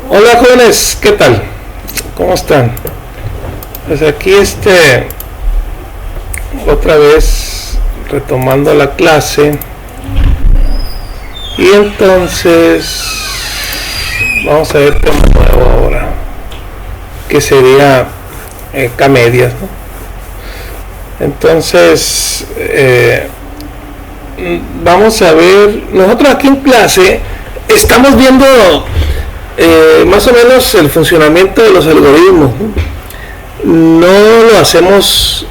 Hola jóvenes, ¿qué tal? ¿Cómo están? Pues aquí otra vez retomando la clase, y entonces vamos a ver tema nuevo ahora, que sería K-medias, ¿no? Entonces vamos a ver, nosotros aquí en clase estamos viendo más o menos el funcionamiento de los algoritmos, ¿no? No lo hacemos,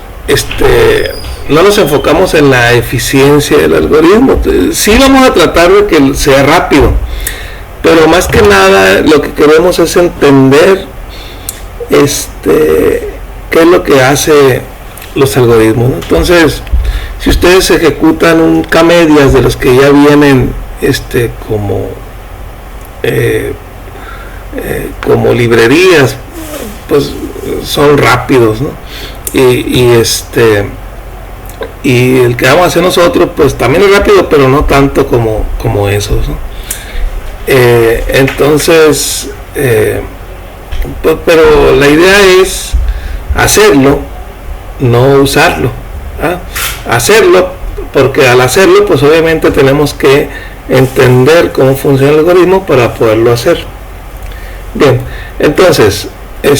no nos enfocamos en la eficiencia del algoritmo. Sí vamos a tratar de que sea rápido, pero más que nada lo que queremos es entender qué es lo que hace los algoritmos, ¿no? Entonces, si ustedes ejecutan un K-medias de los que ya vienen como librerías, pues son rápidos, ¿no? Y el que vamos a hacer nosotros pues también es rápido, pero no tanto como esos, ¿no? Entonces pues, pero la idea es hacerlo, no usarlo, ¿ah? Hacerlo, porque al hacerlo pues obviamente tenemos que entender cómo funciona el algoritmo para poderlo hacer. Bien, entonces el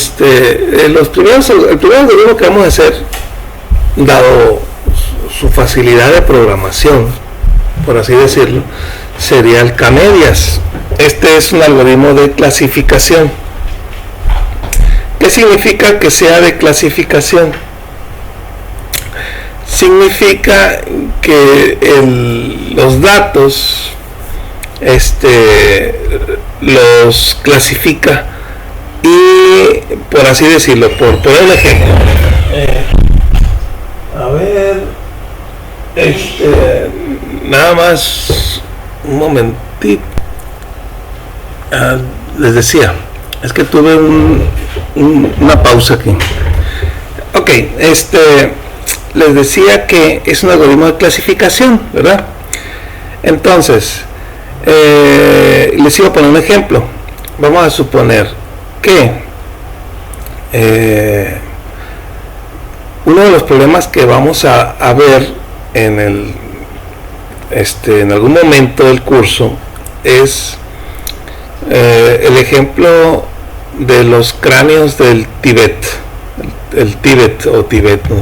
primer algoritmo que vamos a hacer, dado su facilidad de programación, por así decirlo, sería el K-medias. Este es un algoritmo de clasificación. ¿Qué significa que sea de clasificación? Significa que los datos los clasifica y, por así decirlo, por poner un ejemplo, a ver, nada más un momentito, les decía, es que tuve una pausa aquí. Ok, les decía que es un algoritmo de clasificación, ¿verdad? Entonces, les iba a poner un ejemplo. Vamos a suponer que uno de los problemas que vamos a ver en algún momento del curso es el ejemplo de los cráneos del Tíbet, el Tíbet o Tibet, ¿no?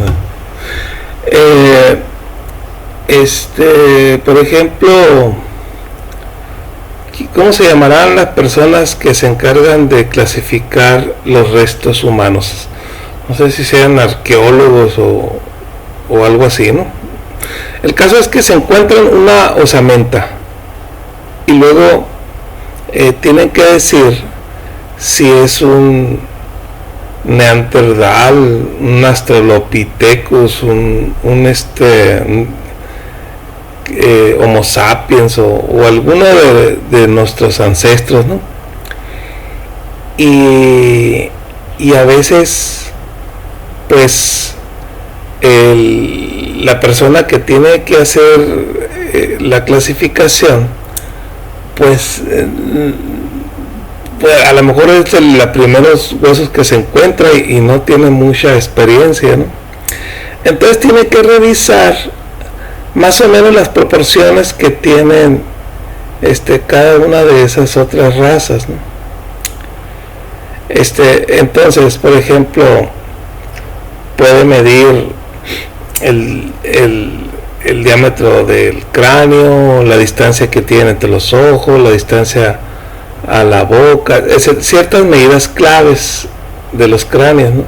Por ejemplo, ¿cómo se llamarán las personas que se encargan de clasificar los restos humanos? No sé si sean arqueólogos o algo así, ¿no? El caso es que se encuentran una osamenta y luego tienen que decir si es un Neandertal, un Australopithecus, un Homo sapiens o alguno de nuestros ancestros, ¿no? Y a veces pues la persona que tiene que hacer la clasificación pues a lo mejor es los primeros huesos que se encuentra y no tiene mucha experiencia, ¿no? Entonces tiene que revisar más o menos las proporciones que tienen cada una de esas otras razas, ¿no? Entonces, por ejemplo, puede medir el diámetro del cráneo, la distancia que tiene entre los ojos, la distancia a la boca, ciertas medidas claves de los cráneos, ¿no?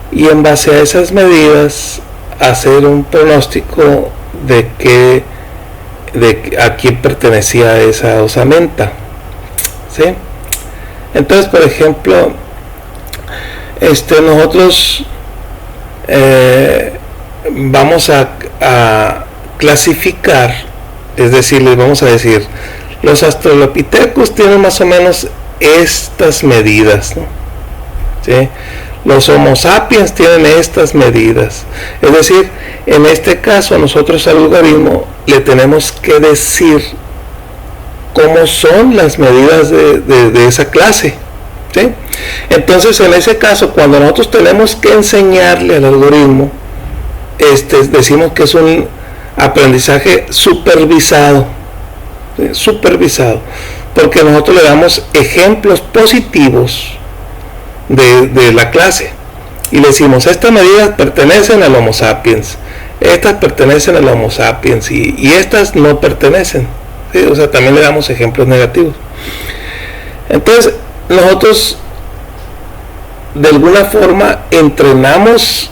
Y en base a esas medidas hacer un pronóstico de a quién pertenecía esa osamenta, ¿sí? Entonces, por ejemplo, nosotros vamos a clasificar, es decir, les vamos a decir, los Australopithecus tienen más o menos estas medidas, ¿no? ¿Sí? Los Homo sapiens tienen estas medidas. Es decir, en este caso nosotros al algoritmo le tenemos que decir cómo son las medidas de esa clase, ¿sí? Entonces, en ese caso, cuando nosotros tenemos que enseñarle al algoritmo, decimos que es un aprendizaje supervisado, ¿sí? Supervisado, porque nosotros le damos ejemplos positivos de la clase y le decimos, estas medidas pertenecen al Homo sapiens, estas pertenecen al Homo sapiens y estas no pertenecen, ¿sí? O sea, también le damos ejemplos negativos. Entonces, nosotros de alguna forma entrenamos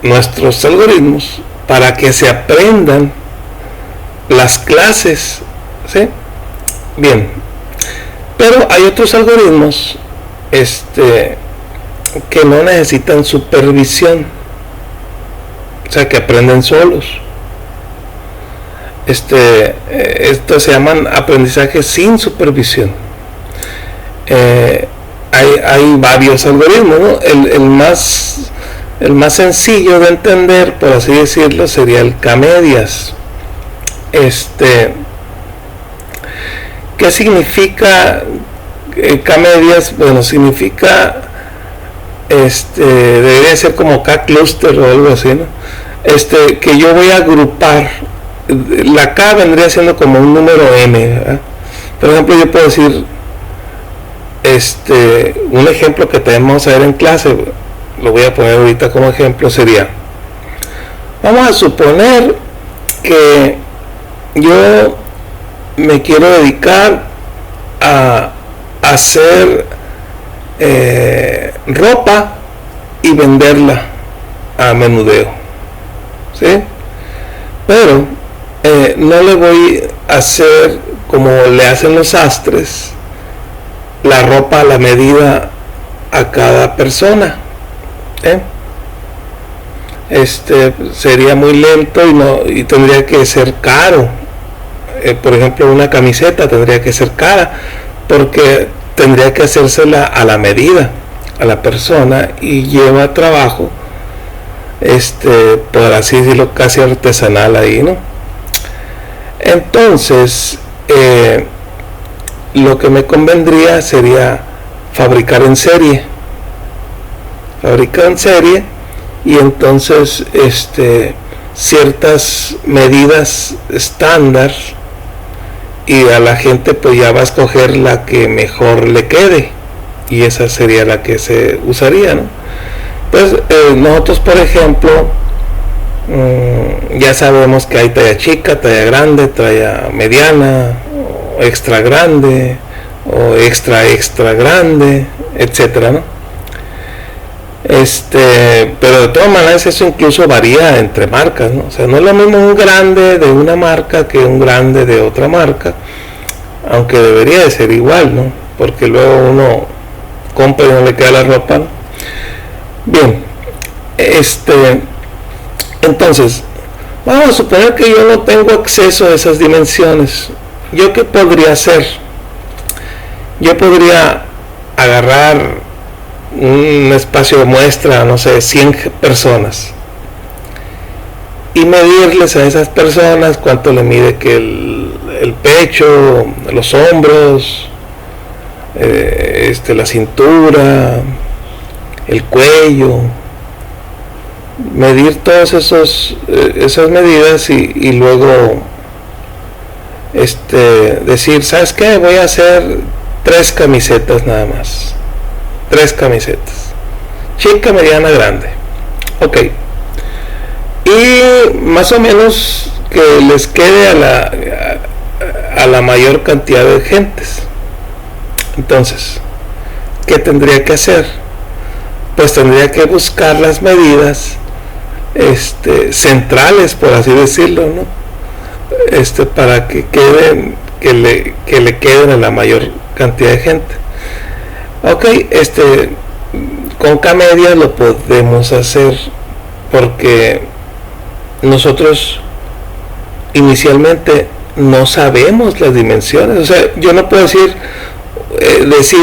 nuestros algoritmos para que se aprendan las clases, ¿sí? Bien, pero hay otros algoritmos que no necesitan supervisión, o sea, que aprenden solos. Estos se llaman aprendizajes sin supervisión. Hay varios algoritmos, ¿no? El más sencillo de entender, por así decirlo, sería el K-medias. ¿Qué significa K-medias? Bueno, significa debería ser como K-cluster o algo así, ¿no? Que yo voy a agrupar. La K vendría siendo como un número n, ¿verdad? Por ejemplo, yo puedo decir un ejemplo que tenemos a ver en clase, lo voy a poner ahorita como ejemplo, sería, vamos a suponer que yo me quiero dedicar a hacer ropa y venderla a menudeo, ¿sí? Pero no le voy a hacer como le hacen los sastres, la ropa a la medida a cada persona, sería muy lento y tendría que ser caro. Por ejemplo, una camiseta tendría que ser cara porque tendría que hacérsela a la medida a la persona y lleva trabajo, por así decirlo, casi artesanal ahí, ¿no? Entonces, lo que me convendría sería fabricar en serie y entonces ciertas medidas estándar, y a la gente pues ya va a escoger la que mejor le quede y esa sería la que se usaría, ¿no? Pues nosotros, por ejemplo, ya sabemos que hay talla chica, talla grande, talla mediana, o extra grande o extra grande, etcétera, ¿no? Pero de todas maneras eso incluso varía entre marcas, ¿no? O sea, no es lo mismo un grande de una marca que un grande de otra marca, aunque debería de ser igual, ¿no? Porque luego uno compra y no le queda la ropa, ¿no? Bien, entonces vamos a suponer que yo no tengo acceso a esas dimensiones. ¿Yo qué podría hacer? Yo podría agarrar un espacio de muestra, no sé, 100 personas y medirles a esas personas cuánto le mide que el pecho, los hombros, la cintura, el cuello, medir todas esas medidas y luego decir, ¿sabes qué? Voy a hacer 3 camisetas nada más. 3 camisetas, chica, mediana, grande, ok, y más o menos que les quede a la mayor cantidad de gentes. Entonces, ¿qué tendría que hacer? Pues tendría que buscar las medidas centrales, por así decirlo, ¿no? Para que queden, que le queden a la mayor cantidad de gente. Ok, con K-medias lo podemos hacer porque nosotros inicialmente no sabemos las dimensiones. O sea, yo no puedo decir,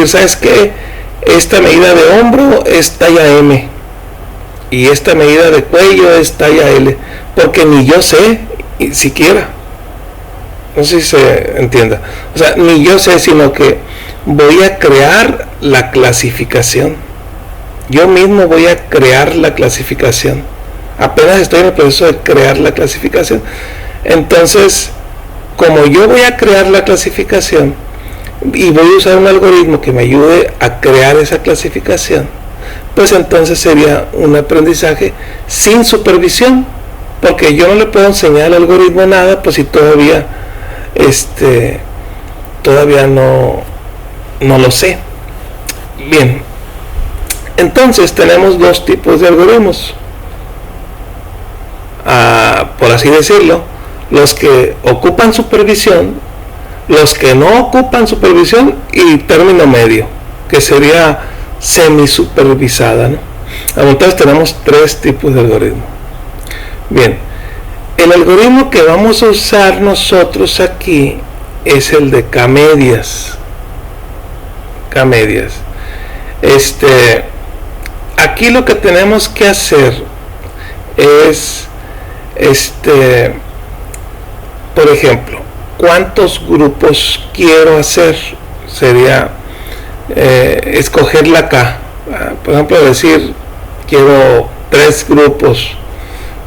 ¿sabes qué? Esta medida de hombro es talla M y esta medida de cuello es talla L, porque ni yo sé siquiera. No sé si se entienda. O sea, ni yo sé, sino que voy a crear la clasificación. Yo mismo voy a crear la clasificación. Apenas estoy en el proceso de crear la clasificación. Entonces, como yo voy a crear la clasificación y voy a usar un algoritmo que me ayude a crear esa clasificación, pues entonces sería un aprendizaje sin supervisión, porque yo no le puedo enseñar al algoritmo nada, pues si todavía no lo sé. Bien, entonces tenemos dos tipos de algoritmos, por así decirlo: los que ocupan supervisión, los que no ocupan supervisión, y término medio, que sería semisupervisada, ¿no? Entonces tenemos tres tipos de algoritmo. Bien, el algoritmo que vamos a usar nosotros aquí es el de K-medias. K-medias. Aquí lo que tenemos que hacer es, por ejemplo, ¿cuántos grupos quiero hacer? Sería escoger la K. Por ejemplo, decir, quiero 3 grupos.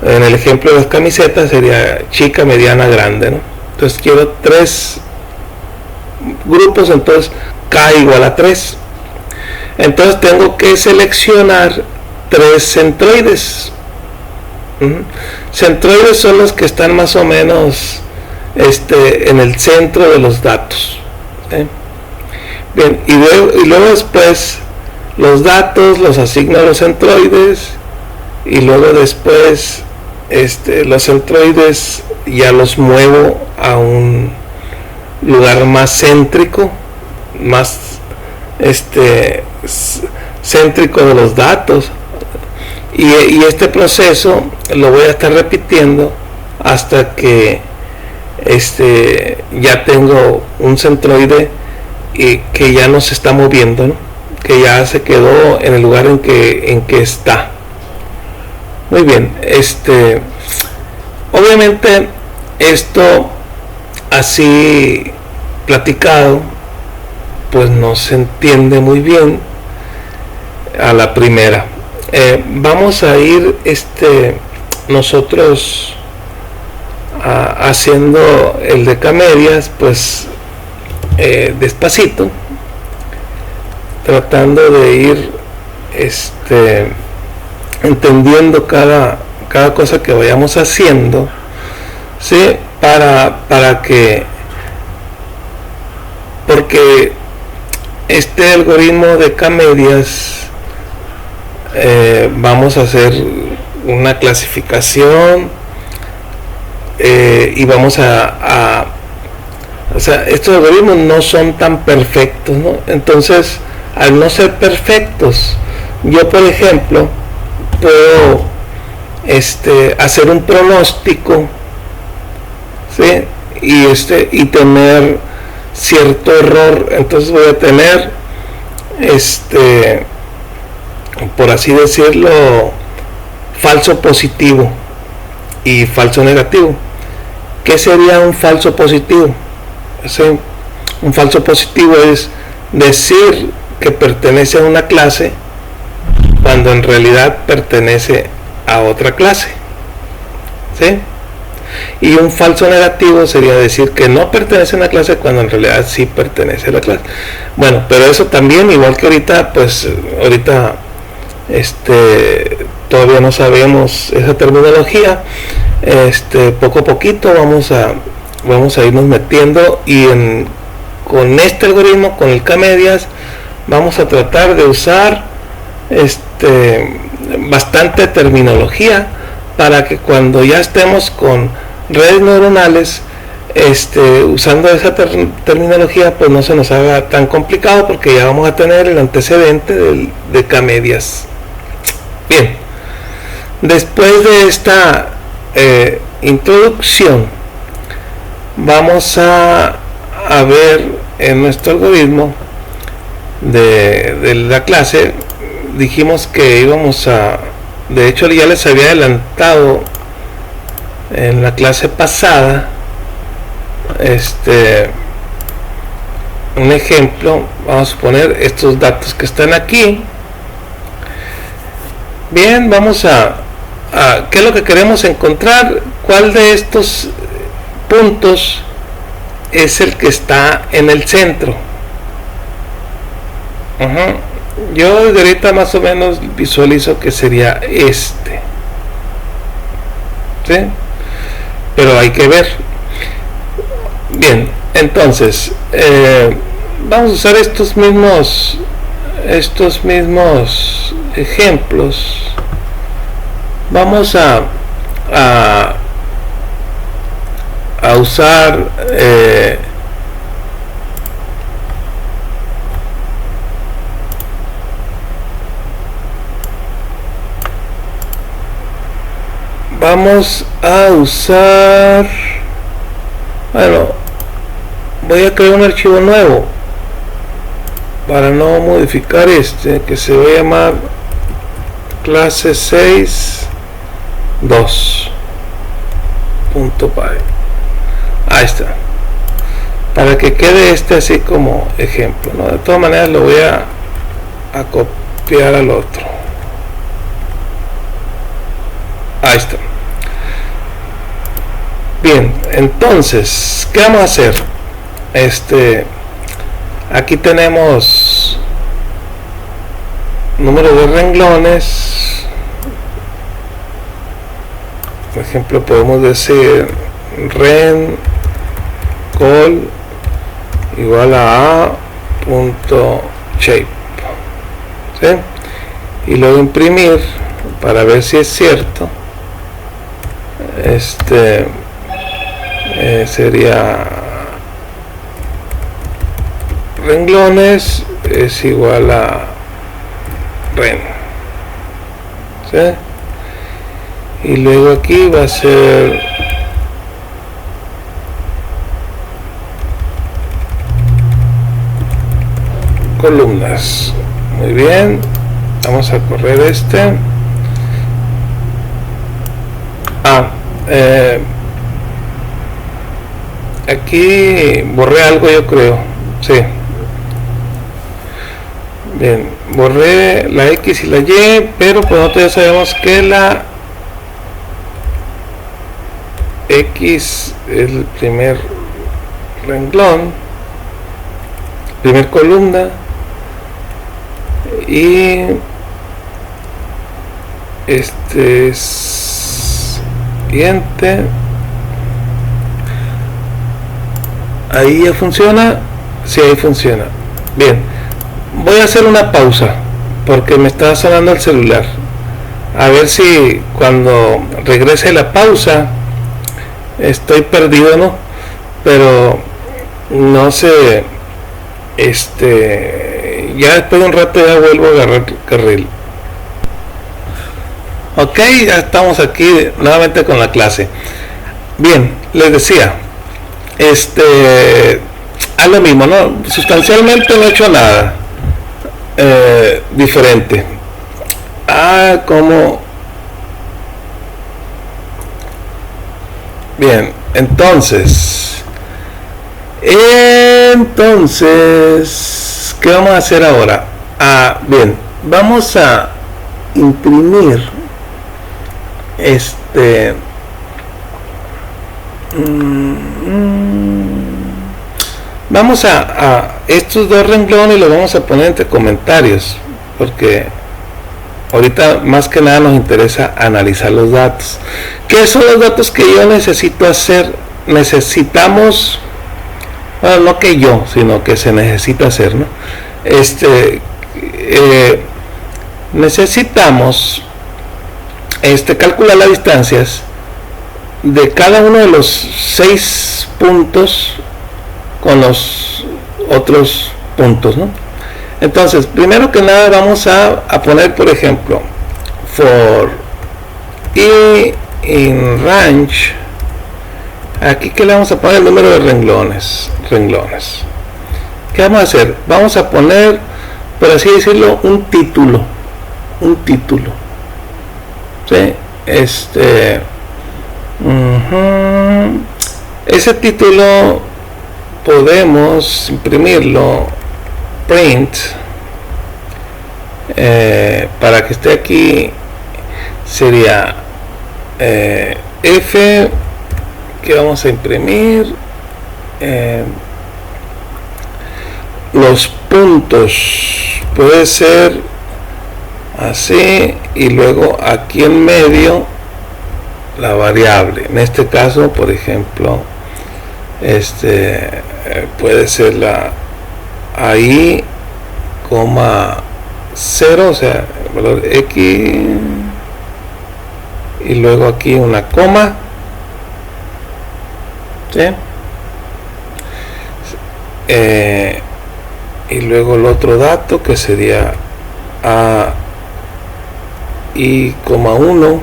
En el ejemplo de las camisetas sería chica, mediana, grande, ¿no? Entonces quiero 3 grupos, entonces K igual a 3. Entonces tengo que seleccionar 3 centroides. Centroides son los que están más o menos en el centro de los datos. Bien, y luego después los datos los asigno a los centroides, y luego después los centroides ya los muevo a un lugar más céntrico, más céntrico de los datos, y este proceso lo voy a estar repitiendo hasta que ya tengo un centroide que ya no se está moviendo, ¿no? Que ya se quedó en el lugar en que está. Muy bien, obviamente esto así platicado pues no se entiende muy bien a la primera. Vamos a ir nosotros haciendo el de K-medias pues despacito, tratando de ir entendiendo cada cosa que vayamos haciendo, ¿sí? Para que, porque este algoritmo de K-medias vamos a hacer una clasificación, y vamos o sea, estos algoritmos no son tan perfectos, ¿no? Entonces, al no ser perfectos, yo por ejemplo puedo hacer un pronóstico, ¿sí? Y tener cierto error. Entonces voy a tener por así decirlo, falso positivo y falso negativo. ¿Qué sería un falso positivo? Un falso positivo es decir que pertenece a una clase cuando en realidad pertenece a otra clase, ¿sí? Y un falso negativo sería decir que no pertenece a una clase cuando en realidad sí pertenece a la clase. Bueno, pero eso también, igual que ahorita, pues ahorita todavía no sabemos esa terminología. Poco a poquito vamos a irnos metiendo, y con este algoritmo, con el K-medias, vamos a tratar de usar bastante terminología para que cuando ya estemos con redes neuronales usando esa terminología, pues no se nos haga tan complicado, porque ya vamos a tener el antecedente de K-medias. Bien, después de esta introducción, vamos a ver en nuestro algoritmo de la clase. Dijimos que íbamos de hecho ya les había adelantado en la clase pasada un ejemplo, vamos a poner estos datos que están aquí. Bien, vamos a ¿qué es lo que queremos encontrar? ¿Cuál de estos puntos es el que está en el centro? Yo de ahorita más o menos visualizo que sería este, ¿sí? Pero hay que ver. Bien, entonces vamos a usar estos mismos ejemplos. Vamos a usar bueno, voy a crear un archivo nuevo para no modificar que se va a llamar clase 6.2.py. Ahí está, para que quede así como ejemplo, ¿no? De todas maneras lo voy a copiar al otro. Ahí está. Bien, entonces, ¿qué vamos a hacer? Aquí tenemos número de renglones. Por ejemplo, podemos decir ren col igual a a.shape, ¿sí? Y luego imprimir para ver si es cierto. Sería renglones es igual a ren, ¿sí? Y luego aquí va a ser columnas. Muy bien, vamos a correr aquí borré algo, yo creo, sí. Bien, borré la X y la Y, pero pues nosotros ya sabemos que la X es el primer renglón, primer columna, y siguiente. Ahí ya funciona. Sí, ahí funciona. Bien, voy a hacer una pausa porque me está sonando el celular. A ver si cuando regrese la pausa estoy perdido, ¿no? Pero no sé, ya después de un rato ya vuelvo a agarrar carril. Ok, ya estamos aquí nuevamente con la clase. Bien, les decía, a lo mismo, ¿no? Sustancialmente no he hecho nada diferente. Como bien, entonces, ¿qué vamos a hacer ahora? Bien, vamos a imprimir vamos a estos dos renglones los vamos a poner entre comentarios, porque ahorita más que nada nos interesa analizar los datos. ¿Qué son los datos que yo necesito hacer? Necesitamos, bueno, no que yo, sino que se necesita hacer, ¿no? Necesitamos calcular las distancias de cada uno de los 6 puntos con los otros puntos, ¿no? Entonces, primero que nada vamos a poner, por ejemplo, for i in range. Aquí que le vamos a poner el número de renglones. ¿Qué vamos a hacer? Vamos a poner, por así decirlo, un título, ¿sí? Ese título podemos imprimirlo, print, para que esté aquí. Sería F, que vamos a imprimir, los puntos, puede ser así, y luego aquí en medio la variable. En este caso, por ejemplo, puede ser la ahí, coma 0, o sea, el valor X, y luego aquí una coma, ¿sí? Y luego el otro dato que sería A y coma 1,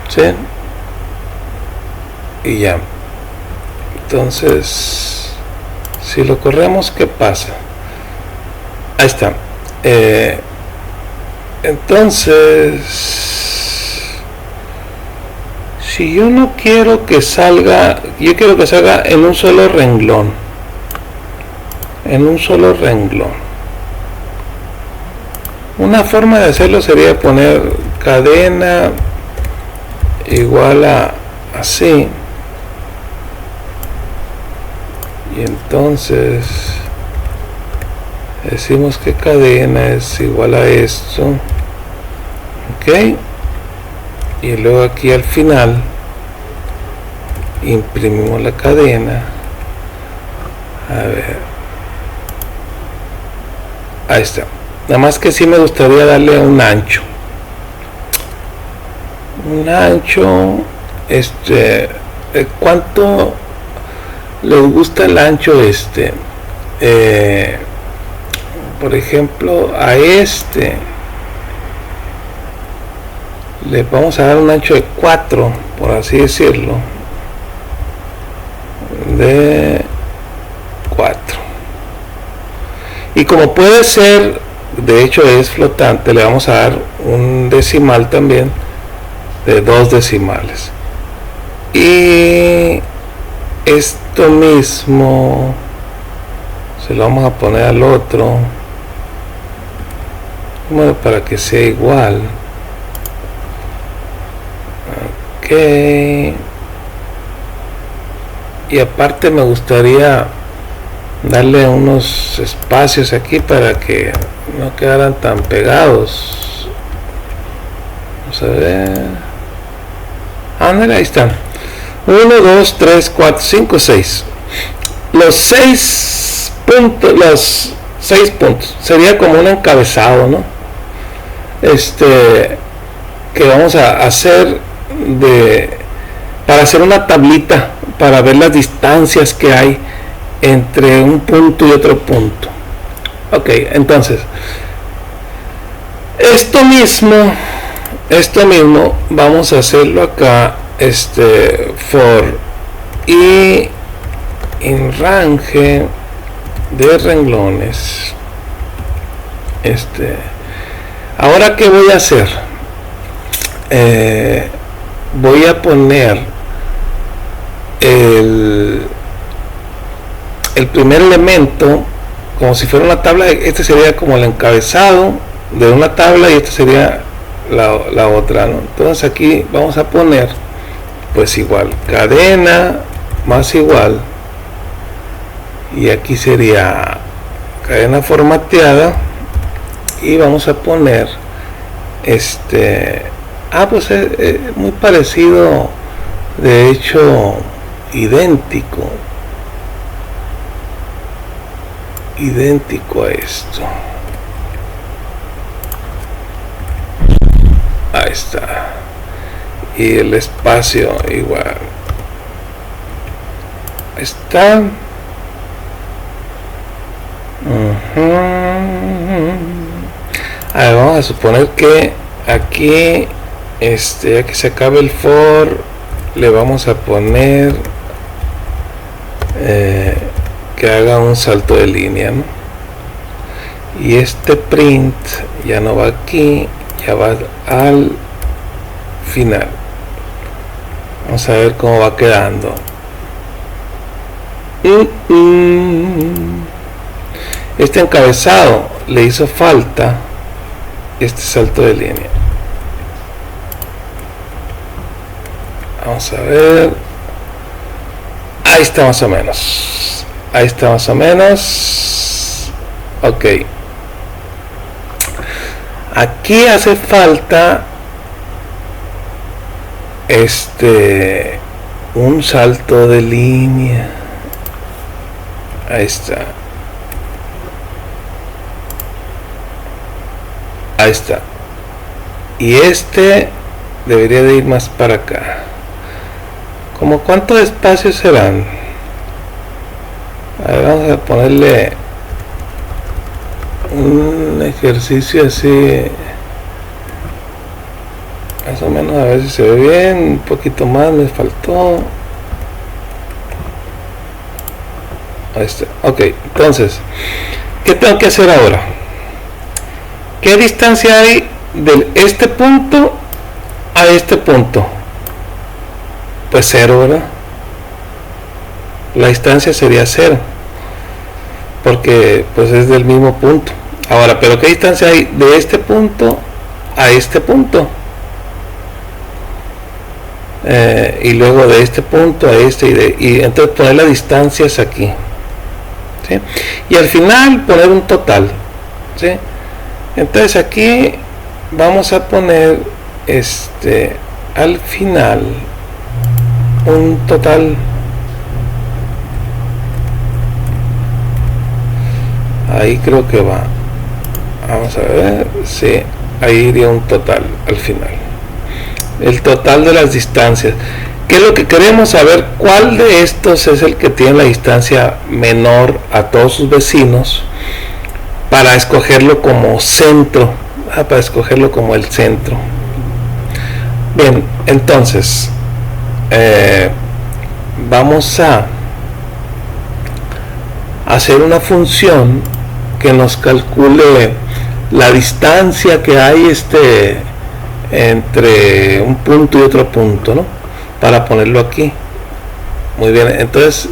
¿sí? Y ya. Entonces, si lo corremos, ¿qué pasa? Ahí está. Entonces, si yo no quiero que salga, yo quiero que salga en un solo renglón, una forma de hacerlo sería poner cadena igual a así, y entonces decimos que cadena es igual a esto, ok, y luego aquí al final imprimimos la cadena. A ver, ahí está. Nada más que sí me gustaría darle un ancho, ¿cuánto les gusta el ancho? Por ejemplo, a le vamos a dar un ancho de 4, por así decirlo, de 4. Y como puede ser, de hecho es flotante, le vamos a dar un decimal también de 2 decimales. Y esto mismo se lo vamos a poner al otro, bueno, para que sea igual. Ok, y aparte me gustaría darle unos espacios aquí para que no quedaran tan pegados. Vamos a ver, ándale, ahí están. 1, 2, 3, 4, 5, 6. Los 6 puntos sería como un encabezado, ¿no? Que vamos a hacer para hacer una tablita para ver las distancias que hay entre un punto y otro punto. Ok, entonces esto mismo vamos a hacerlo acá, for y en range de renglones. Ahora, ¿qué voy a hacer? Voy a poner el primer elemento como si fuera una tabla. Este sería como el encabezado de una tabla y esta sería la otra, ¿no? Entonces aquí vamos a poner pues igual, cadena más igual, y aquí sería cadena formateada, y vamos a poner pues es muy parecido, de hecho idéntico a esto. Ahí está, y el espacio igual. Ahí está. A ver, vamos a suponer que aquí, ya que se acabe el for, le vamos a poner que haga un salto de línea, ¿no? Y print ya no va aquí, ya va al final. Vamos a ver cómo va quedando. Este encabezado le hizo falta este salto de línea. Vamos a ver. Ahí está más o menos. Ahí está más o menos. Ok. Aquí hace falta un salto de línea. Ahí está. Ahí está. Y debería de ir más para acá. ¿Cómo cuántos espacios serán? A ver, vamos a ponerle un ejercicio así, más o menos, a ver si se ve bien. Un poquito más me faltó. Ahí está. Ok, entonces, ¿qué tengo que hacer ahora? ¿Qué distancia hay de este punto a este punto? Pues 0, ¿verdad? La distancia sería 0, porque pues es del mismo punto. Ahora, ¿pero qué distancia hay de este punto a este punto? Y luego de este punto a y entonces poner las distancias aquí, ¿sí? Y al final poner un total, ¿sí? Entonces aquí vamos a poner al final un total. Ahí creo que va. Vamos a ver. Sí, ahí iría un total al final. El total de las distancias. ¿Qué es lo que queremos saber? ¿Cuál de estos es el que tiene la distancia menor a todos sus vecinos? Para escogerlo como centro. Para escogerlo como el centro. Bien, entonces vamos a hacer una función que nos calcule la distancia que hay entre un punto y otro punto, ¿no? Para ponerlo aquí. Muy bien, entonces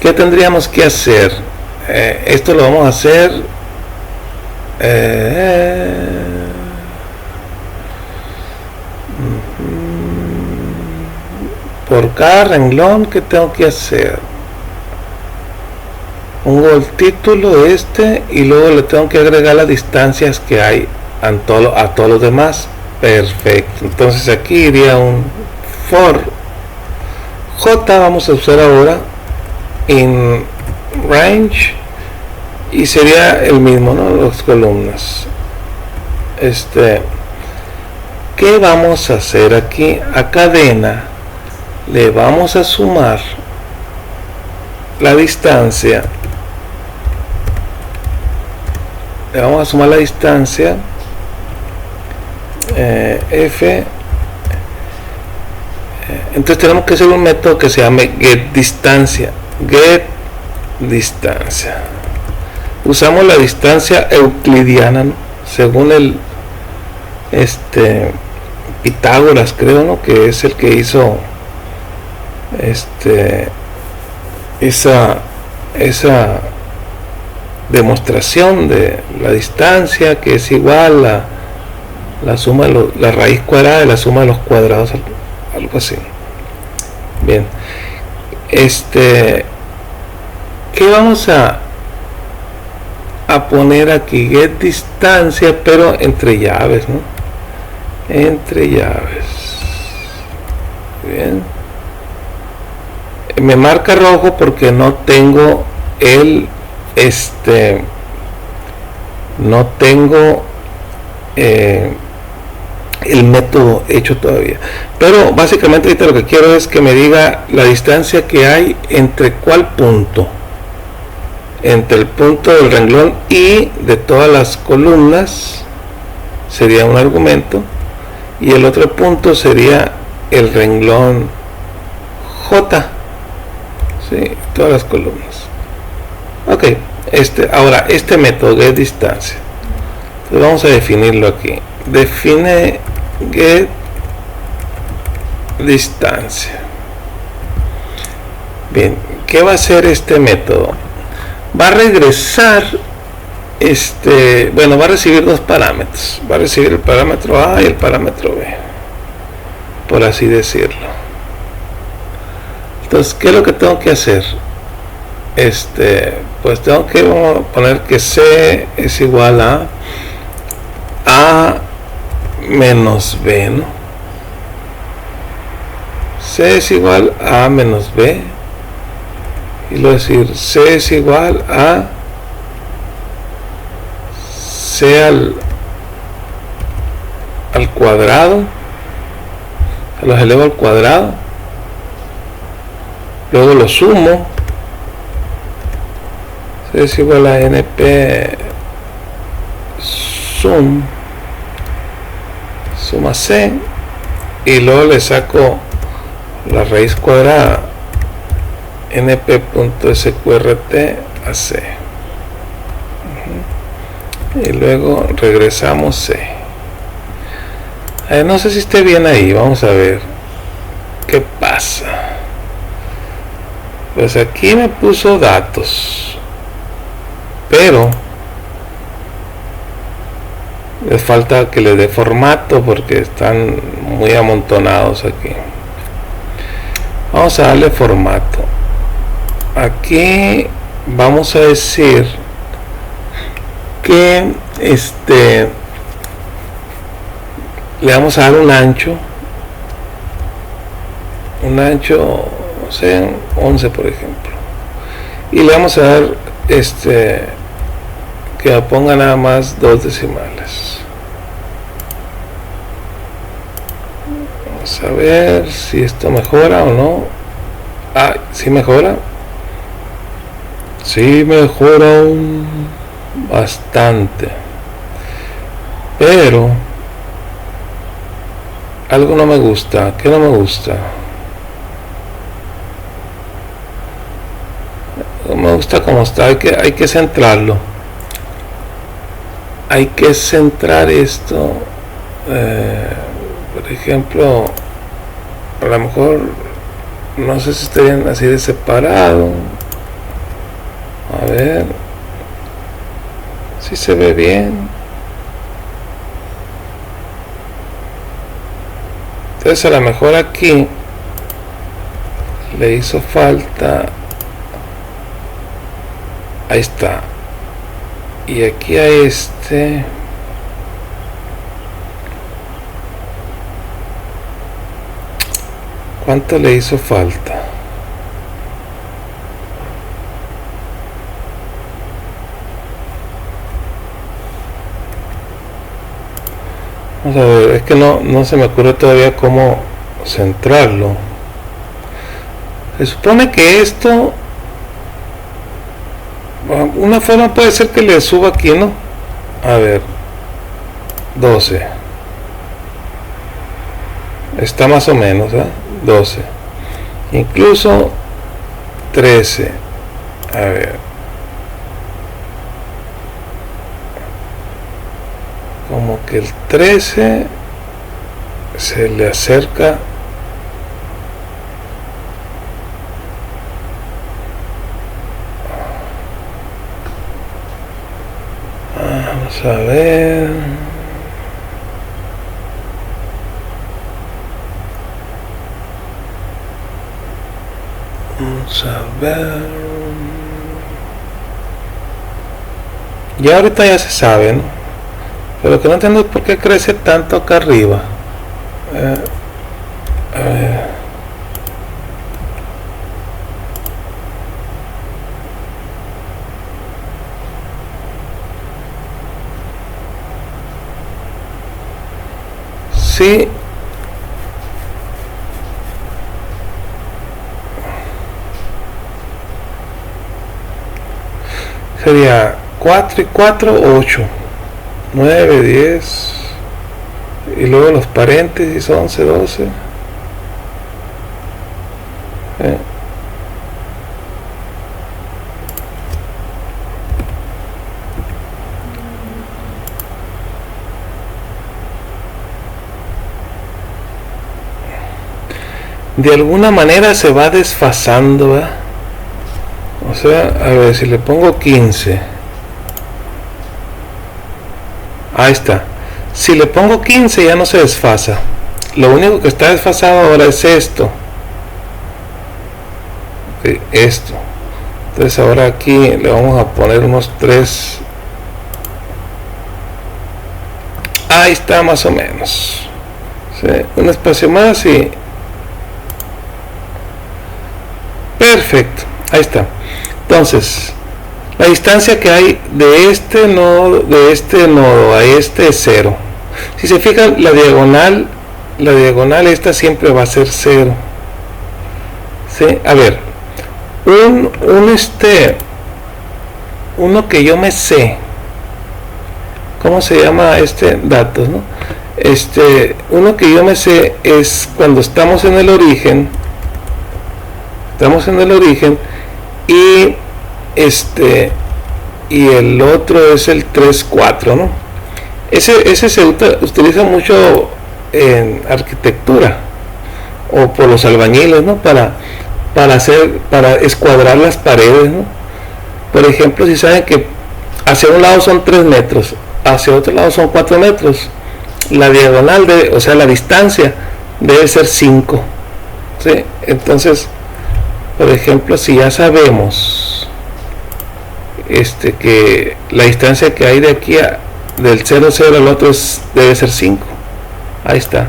¿qué tendríamos que hacer? Esto lo vamos a hacer por cada renglón. ¿Qué tengo que hacer? Pongo el título de y luego le tengo que agregar las distancias que hay a todos los demás. Perfecto. Entonces aquí iría un for j. Vamos a usar ahora in range y sería el mismo, ¿no? Las columnas. ¿Qué vamos a hacer aquí? A cadena le vamos a sumar la distancia. Le vamos a sumar la distancia f. Entonces tenemos que hacer un método que se llame getDistancia. GetDistancia. Usamos la distancia euclidiana, ¿no? Según el Pitágoras, creo, ¿no? Que es el que hizo esa demostración de la distancia, que es igual a la suma de la raíz cuadrada de la suma de los cuadrados, algo así. Bien, ¿qué vamos a poner aquí? Get distancia, pero entre llaves, ¿no? Entre llaves. Bien, me marca rojo porque no tengo el no tengo el método hecho todavía, pero básicamente ahorita lo que quiero es que me diga la distancia que hay entre cuál punto, entre el punto del renglón y de todas las columnas, sería un argumento, y el otro punto sería el renglón J, ¿sí? Todas las columnas. Ok, ahora este método de distancia, entonces vamos a definirlo aquí. Define get distancia. Bien, ¿qué va a hacer este método? Va a regresar va a recibir dos parámetros. Va a recibir el parámetro A y el parámetro B, por así decirlo. Entonces, ¿qué es lo que tengo que hacer? Pues tengo que poner que C es igual a menos B, ¿no? C es igual a menos B, y luego decir C es igual a C al cuadrado, los elevo al cuadrado, luego lo sumo, C es igual a NP suma C, y luego le saco la raíz cuadrada np.sqrt a C, y luego regresamos C. No sé si esté bien ahí, vamos a ver qué pasa. Pues aquí me puso datos, pero les falta que le dé formato porque están muy amontonados aquí. Vamos a darle formato. Aquí vamos a decir que le vamos a dar un ancho, no sé, 11 por ejemplo, y le vamos a dar que me ponga nada más 2 decimales. Vamos a ver si esto mejora o no. ¿Sí mejora? Sí mejora bastante, pero algo no me gusta. ¿Qué no me gusta? No me gusta como está. Hay que centrarlo. Hay que centrar esto. Por ejemplo, a lo mejor no sé si estarían así de separado. A ver si se ve bien. Entonces a lo mejor aquí le hizo falta. Ahí está. Y aquí a ¿cuánto le hizo falta? Vamos a ver, es que no se me ocurre todavía cómo centrarlo. Se supone que esto, una forma puede ser que le suba aquí, ¿no? A ver, 12. Está más o menos, 12. Incluso 13. A ver. Como que el 13 se le acerca. Vamos a ver. Vamos a ver. Ya ahorita ya se sabe, ¿no? Pero lo que no entiendo es por qué crece tanto acá arriba. A ver. Sí. Sería 4 y 4, 8. 9, 10, y luego los paréntesis 11, 12. de alguna manera se va desfasando, ¿eh? O sea, a ver, si le pongo 15, ahí está. Si le pongo 15 ya no se desfasa. Lo único que está desfasado ahora es esto. Esto. Entonces ahora aquí le vamos a poner unos 3. Ahí está más o menos. ¿Sí? Un espacio más y... perfecto. Ahí está. Entonces, la distancia que hay de este nodo a este es 0. Si se fijan, la diagonal esta siempre va a ser 0. ¿Sí? A ver, uno que yo me sé, ¿cómo se llama datos, ¿no? Uno que yo me sé es cuando estamos en el origen y y el otro es el 3, 4, ¿no? Ese se utiliza mucho en arquitectura o por los albañiles, ¿no? Para escuadrar las paredes, ¿no? Por ejemplo, si saben que hacia un lado son 3 metros, hacia otro lado son 4 metros, la diagonal o sea, la distancia debe ser 5, ¿sí? Entonces, por ejemplo, si ya sabemos que la distancia que hay de aquí del 0, 0 al otro debe ser 5, ahí está,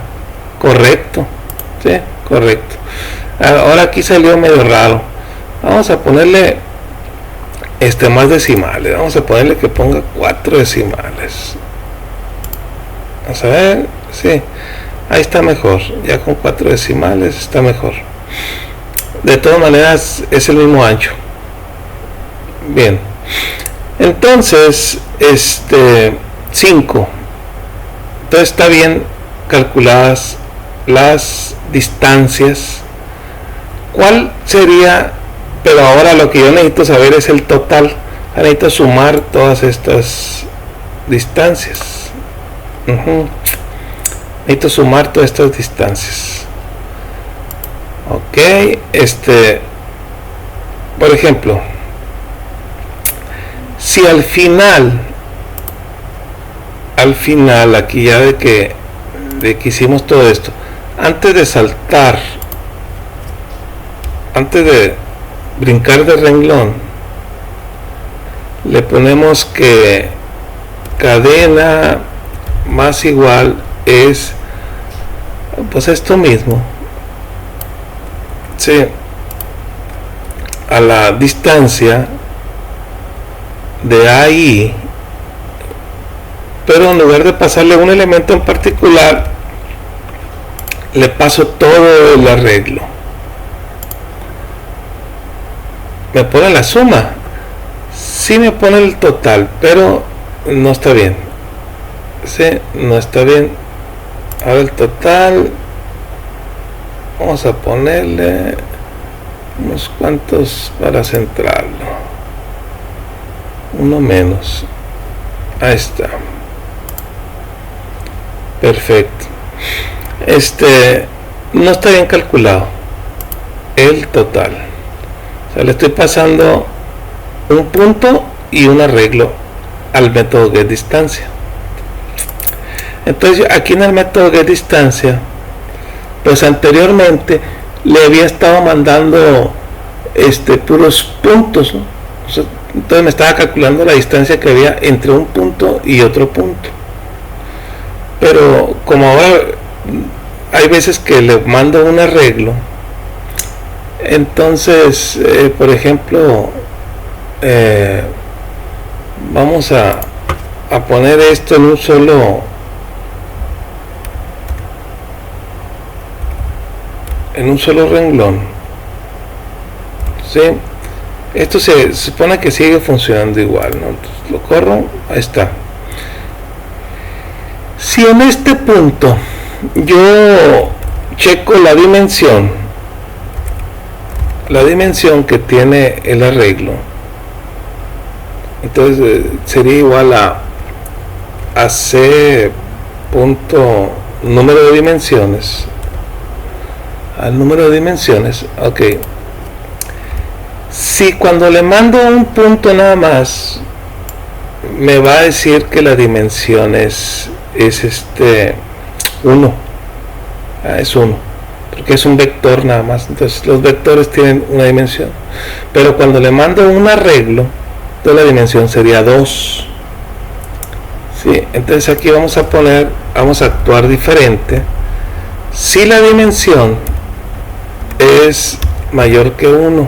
correcto, ¿sí? Correcto. Ahora aquí salió medio raro. Vamos a ponerle más decimales. Vamos a ponerle que ponga 4 decimales. Vamos a ver, sí, ahí está mejor. Ya con 4 decimales está mejor. De todas maneras es el mismo ancho. Bien, entonces 5. Entonces está bien calculadas las distancias. ¿Cuál sería? Pero ahora lo que yo necesito saber es el total. Necesito sumar todas estas distancias. Necesito sumar todas estas distancias. Ok, por ejemplo, si al final aquí ya de que hicimos todo esto, antes de brincar de renglón, le ponemos que cadena más igual es pues esto mismo, ¿sí? A la distancia de ahí, pero en lugar de pasarle un elemento en particular, le paso todo el arreglo. Me pone la suma, sí me pone el total, pero no está bien, ¿sí? No está bien. Ahora el total, vamos a ponerle unos cuantos para centrarlo, uno menos, ahí está, perfecto. No está bien calculado el total. O sea, le estoy pasando un punto y un arreglo al método getDistancia. Entonces aquí en el método getDistancia, pues anteriormente le había estado mandando puros puntos, ¿no? O sea, entonces me estaba calculando la distancia que había entre un punto y otro punto. Pero como ahora hay veces que le mando un arreglo, entonces por ejemplo vamos a poner esto en un solo renglón, ¿sí? Esto se supone que sigue funcionando igual, ¿no? Entonces lo corro, ahí está. Si en este punto yo checo la dimensión que tiene el arreglo, entonces sería igual a C punto número de dimensiones. al número de dimensiones. Ok, si cuando le mando un punto nada más me va a decir que la dimensión es 1, es 1, porque es un vector nada más. Entonces los vectores tienen una dimensión, pero cuando le mando un arreglo, entonces la dimensión sería 2. ¿Sí? Entonces aquí vamos a actuar diferente. Si la dimensión es mayor que 1,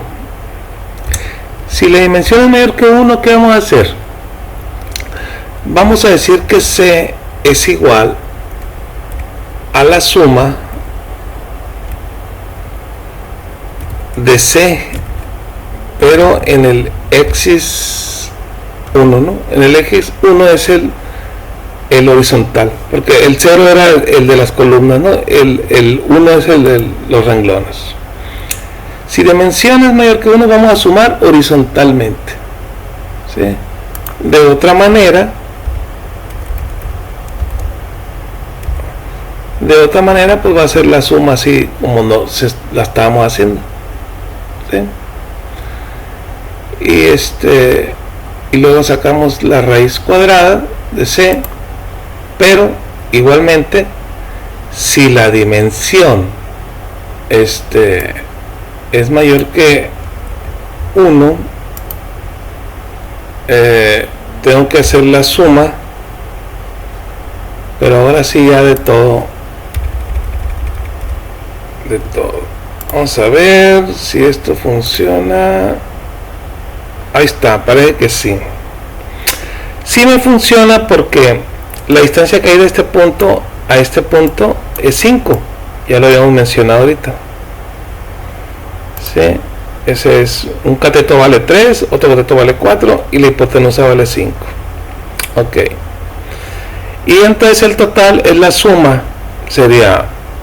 si la dimensión es mayor que 1, ¿qué vamos a hacer? Vamos a decir que C es igual a la suma de C, pero en el X 1, ¿no? En el X 1 es el horizontal, porque el 0 era el de las columnas, ¿no? El 1 es el de los renglones. Si dimensión es mayor que 1, vamos a sumar horizontalmente, ¿sí? De otra manera, pues va a ser la suma así como la estábamos haciendo, ¿sí? Y luego sacamos la raíz cuadrada de C, pero igualmente si la dimensión es mayor que 1, tengo que hacer la suma, pero ahora sí ya de todo. Vamos a ver si esto funciona. Ahí está, parece que sí. Sí me funciona porque la distancia que hay de este punto a este punto es 5. Ya lo habíamos mencionado ahorita. ¿Sí? Ese es un cateto vale 3, otro cateto vale 4 y la hipotenusa vale 5. Ok. Y entonces el total es la suma.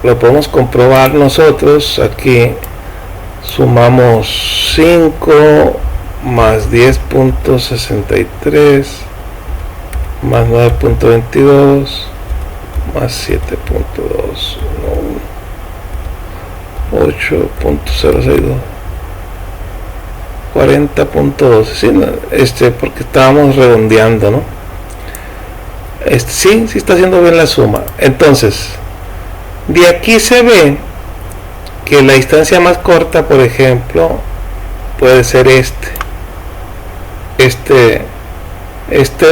Lo podemos comprobar nosotros. Aquí sumamos 5 más 10.63 más 9.22 más 7.2 8.062 40.12, ¿sí? Porque estábamos redondeando, ¿no? Sí está haciendo bien la suma. Entonces, de aquí se ve que la distancia más corta, por ejemplo, puede ser este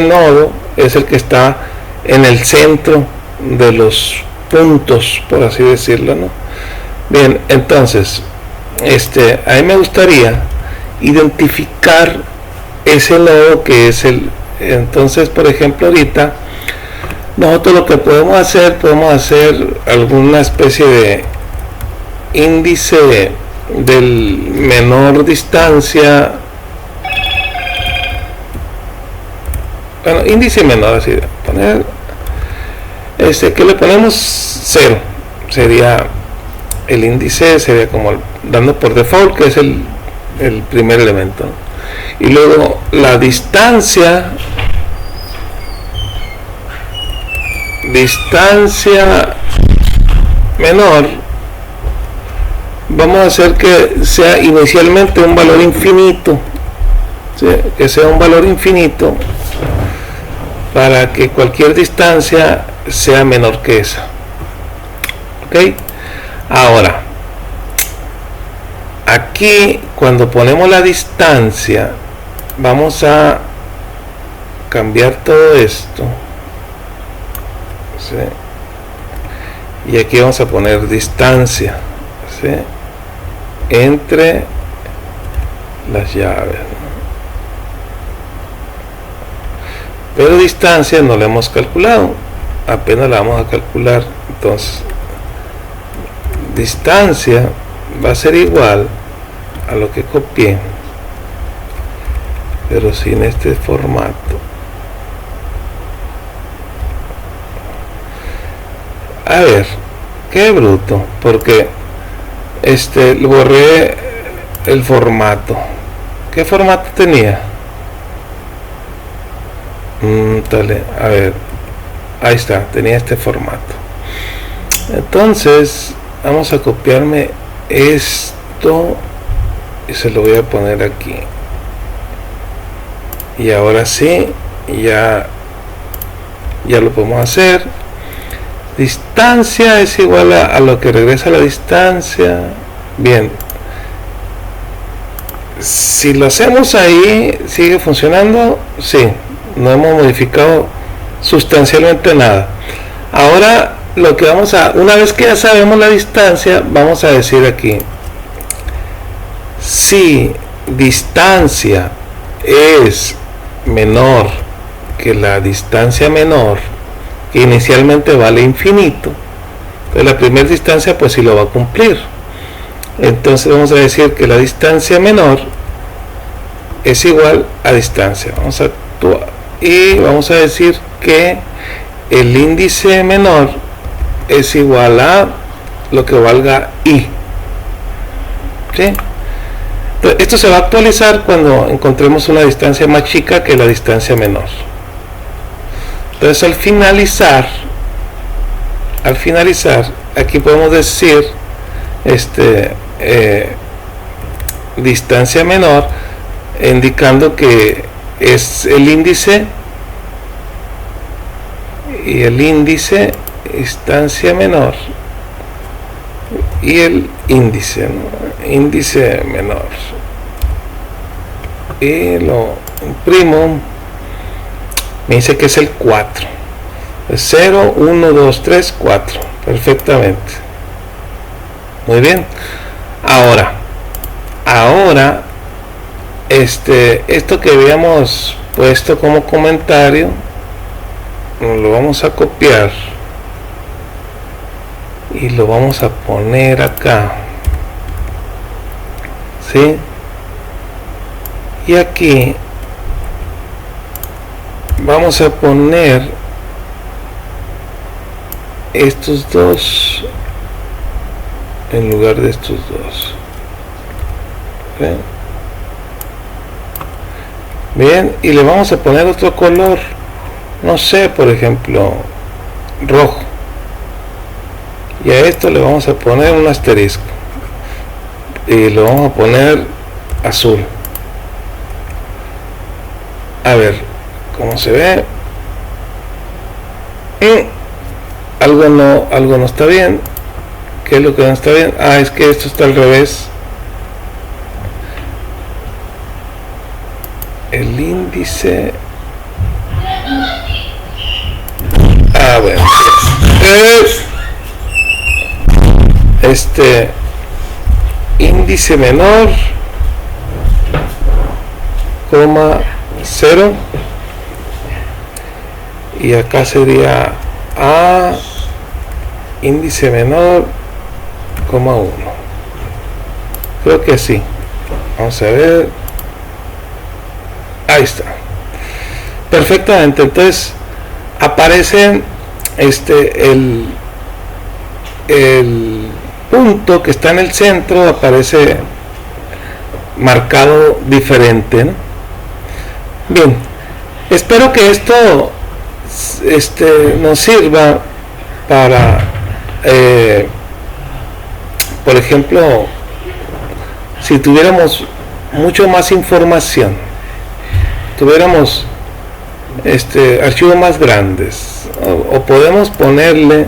nodo es el que está en el centro de los puntos, por así decirlo, ¿no? Bien, entonces a mí me gustaría identificar ese nodo que es entonces, por ejemplo, ahorita nosotros lo que podemos hacer alguna especie de índice del menor distancia, bueno, índice menor, así poner que le ponemos 0, sería el índice, sería como dando por default que es el primer elemento, ¿no? Y luego la distancia menor, vamos a hacer que sea inicialmente un valor infinito, ¿sí? Que sea un valor infinito para que cualquier distancia sea menor que esa. Ok, ahora aquí cuando ponemos la distancia vamos a cambiar todo esto, ¿sí? Y aquí vamos a poner distancia, ¿sí? Entre las llaves, ¿no? Pero distancia no la hemos calculado, apenas la vamos a calcular. Entonces distancia va a ser igual a lo que copié, pero sin este formato. A ver, qué bruto, porque borré el formato. ¿Qué formato tenía? Dale, a ver, ahí está, tenía este formato. Entonces vamos a copiarme esto y se lo voy a poner aquí, y ahora sí ya lo podemos hacer. Distancia es igual a lo que regresa la distancia. Bien, si lo hacemos ahí, sigue funcionando. Sí, no hemos modificado sustancialmente nada. Ahora lo que vamos a, una vez que ya sabemos la distancia, vamos a decir aquí, si distancia es menor que la distancia menor, que inicialmente vale infinito, entonces la primera distancia pues sí lo va a cumplir. Entonces vamos a decir que la distancia menor es igual a distancia. Vamos a actuar y vamos a decir que el índice menor es igual a lo que valga i. ¿Sí? Entonces, esto se va a actualizar cuando encontremos una distancia más chica que la distancia menor. Entonces al finalizar, aquí podemos decir distancia menor, indicando que es el índice, y el índice, distancia menor, y el índice, ¿no? Índice menor, y lo imprimo. Me dice que es el 4, 0, 1, 2, 3, 4, perfectamente. Muy bien. Ahora esto que habíamos puesto como comentario lo vamos a copiar y lo vamos a poner acá, ¿sí? Y aquí vamos a poner estos dos en lugar de estos dos. ¿Okay? Bien, y le vamos a poner otro color, no sé, por ejemplo rojo, y a esto le vamos a poner un asterisco y lo vamos a poner azul. A ver cómo se ve. Algo no está bien. ¿Qué es lo que no está bien? Es que esto está al revés. El índice. Bueno. Índice menor, coma 0, y acá sería A, índice menor, coma 1. Creo que sí. Vamos a ver. Ahí está. Perfectamente. Entonces aparece el punto que está en el centro, aparece marcado diferente, ¿no? Bien, espero que esto nos sirva para por ejemplo, si tuviéramos mucho más información, tuviéramos archivos más grandes, o podemos ponerle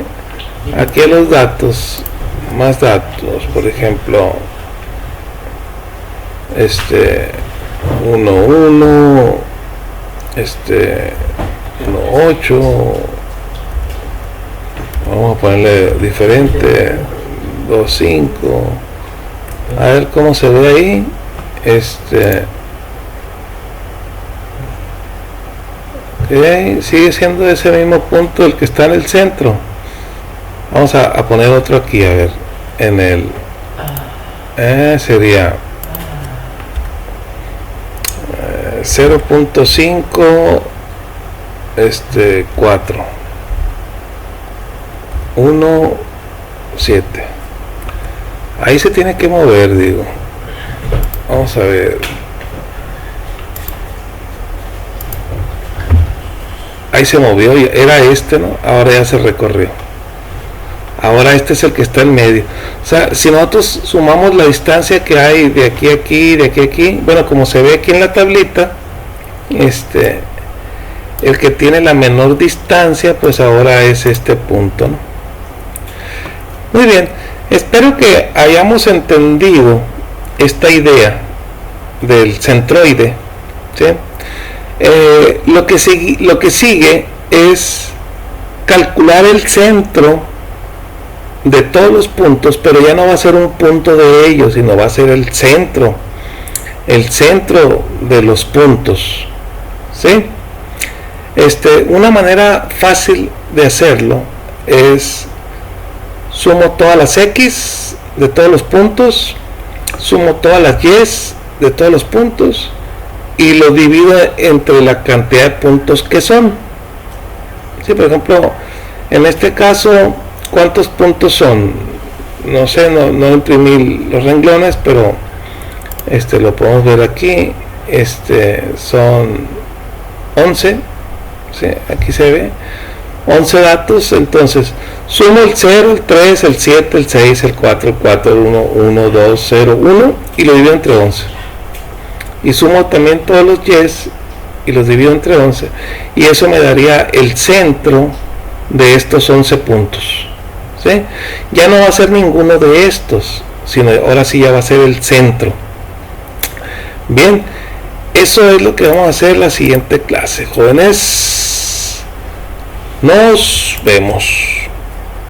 aquí a los datos más datos, por ejemplo 1, 1, 8, vamos a ponerle diferente, 2, 5, a ver cómo se ve ahí. Okay, sigue siendo ese mismo punto el que está en el centro. Vamos a poner otro aquí, a ver, en el sería 0.5 4 1 7. Ahí se tiene que mover, digo. Vamos a ver. Ahí se movió, era ¿no? Ahora ya se recorrió. ahora este es el que está en medio. O sea, si nosotros sumamos la distancia que hay de aquí a aquí, de aquí a aquí, bueno, como se ve aquí en la tablita, el que tiene la menor distancia, pues ahora es este punto, ¿no? Muy bien, espero que hayamos entendido esta idea del centroide, ¿sí? Lo que sigue es calcular el centro de todos los puntos, pero ya no va a ser un punto de ellos, sino va a ser el centro de los puntos, ¿sí? Una manera fácil de hacerlo es: sumo todas las x de todos los puntos, sumo todas las y de todos los puntos y lo divido entre la cantidad de puntos que son. Sí, por ejemplo, en este caso, ¿cuántos puntos son? No sé, no imprimí los renglones, pero lo podemos ver aquí. Son 11, ¿sí? Aquí se ve 11 datos. Entonces sumo el 0, el 3, el 7, el 6, el 4, el 4, el 1, 1, 2, 0, 1 y lo divido entre 11. Y sumo también todos los yes y los divido entre 11, y eso me daría el centro de estos 11 puntos, ¿sí? Ya no va a ser ninguno de estos, sino ahora sí ya va a ser el centro. Bien, eso es lo que vamos a hacer en la siguiente clase, jóvenes. Nos vemos.